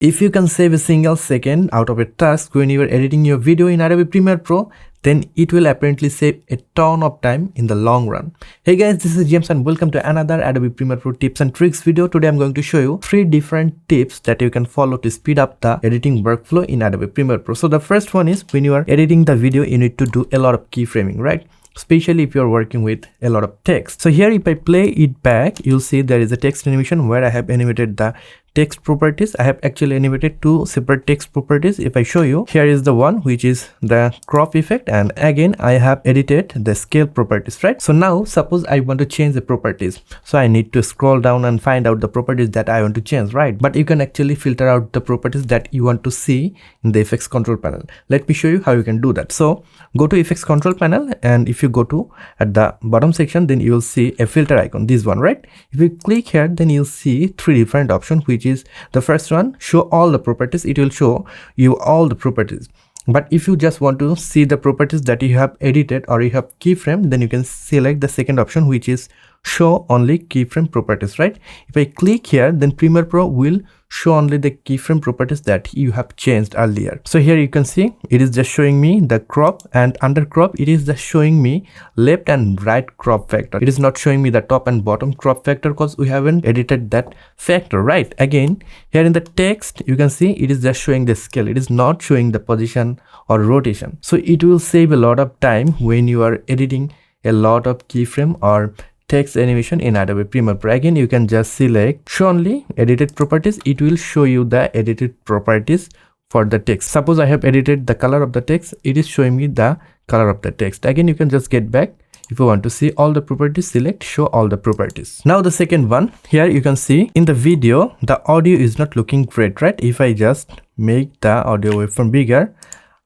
If you can save a single second out of a task when you are editing your video in Adobe Premiere Pro, then it will apparently save a ton of time in the long run. Hey guys, this is James and welcome to another Adobe Premiere Pro tips and tricks video. Today I'm going to show you 3 different tips that you can follow to speed up the editing workflow in Adobe Premiere Pro. So the first one is, when you are editing the video, you need to do a lot of keyframing, right? Especially if you're working with a lot of text. So here, if I play it back, you'll see there is a text animation where I have animated the text properties. I have actually animated 2 separate text properties. If I show you, here is the one which is the crop effect, and again I have edited the scale properties, right? So now suppose I want to change the properties, so I need to scroll down and find out the properties that I want to change, right? But you can actually filter out the properties that you want to see in the effects control panel. Let me show you how you can do that. So go to effects control panel, and if you go to at the bottom section, then you will see a filter icon, this one, right? If you click here, then you'll see 3 different options, which is the first one, show all the properties. It will show you all the properties. But if you just want to see the properties that you have edited or you have keyframe, then you can select the second option, which is show only keyframe properties, right? If I click here, then Premiere Pro will show only the keyframe properties that you have changed earlier. So here you can see it is just showing me the crop, and under crop it is just showing me left and right crop factor. It is not showing me the top and bottom crop factor because we haven't edited that factor, right? Again, here in the text you can see it is just showing the scale. It is not showing the position or rotation. So it will save a lot of time when you are editing a lot of keyframe or text animation in Adobe Premiere Pro. Again, you can just select show only edited properties. It will show you the edited properties for the text. Suppose I have edited the color of the text, it is showing me the color of the text. Again, you can just get back. If you want to see all the properties, select show all the properties. Now the second one, here you can see in the video the audio is not looking great, right? If I just make the audio waveform bigger,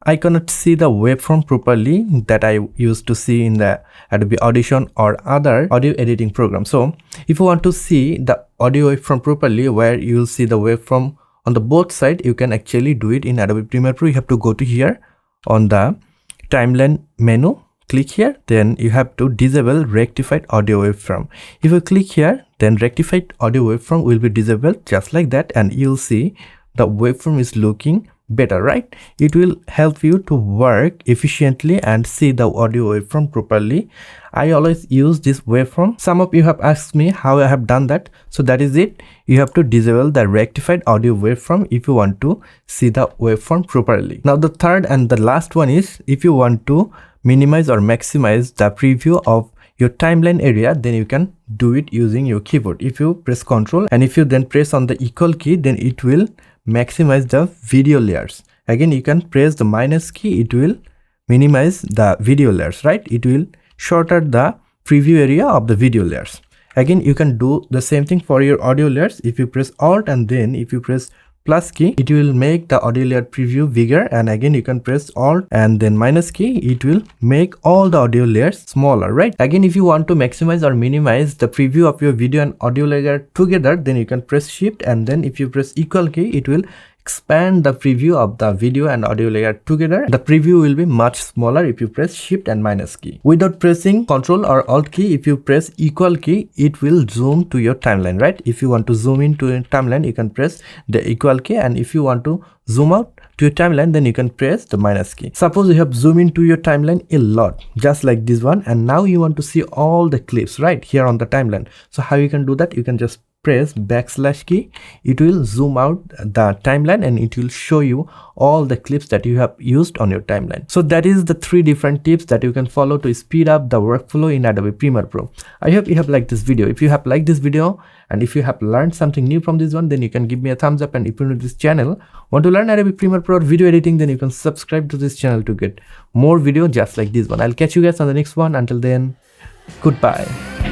I cannot see the waveform properly that I used to see in the Adobe Audition or other audio editing program. So if you want to see the audio waveform properly, where you will see the waveform on the both side, you can actually do it in Adobe Premiere Pro. You have to go to here on the timeline menu, click here, then you have to disable rectified audio waveform. If you click here, then rectified audio waveform will be disabled just like that, and you'll see the waveform is looking better, right? It will help you to work efficiently and see the audio waveform properly. I always use this waveform. Some of you have asked me how I have done that. So that is it. You have to disable the rectified audio waveform if you want to see the waveform properly. Now the third and the last one is, if you want to minimize or maximize the preview of your timeline area, then you can do it using your keyboard. If you press Ctrl and if you then press on the equal key, then it will maximize the video layers. Again, you can press the minus key, it will minimize the video layers, right? It will shorten the preview area of the video layers. Again, you can do the same thing for your audio layers. If you press Alt and then if you press plus key, it will make the audio layer preview bigger, and again you can press Alt and then minus key, it will make all the audio layers smaller, right? Again, if you want to maximize or minimize the preview of your video and audio layer together, then you can press Shift, and then if you press equal key, it will expand the preview of the video and audio layer together. The preview will be much smaller if you press Shift and minus key. Without pressing Ctrl or Alt key, if you press equal key, it will zoom to your timeline, right? If you want to zoom into your timeline, you can press the equal key, and if you want to zoom out to your timeline, then you can press the minus key. Suppose you have zoomed into your timeline a lot, just like this one, and now you want to see all the clips right here on the timeline. So how you can do that? You can just press backslash key. It will zoom out the timeline and it will show you all the clips that you have used on your timeline. So that is the 3 different tips that you can follow to speed up the workflow in Adobe Premiere Pro. I hope you have liked this video. If you have liked this video and if you have learned something new from this one, then you can give me a thumbs up, and if you're new to this channel, want to learn Adobe Premiere Pro or video editing, then you can subscribe to this channel to get more videos just like this one. I'll catch you guys on the next one. Until then, goodbye.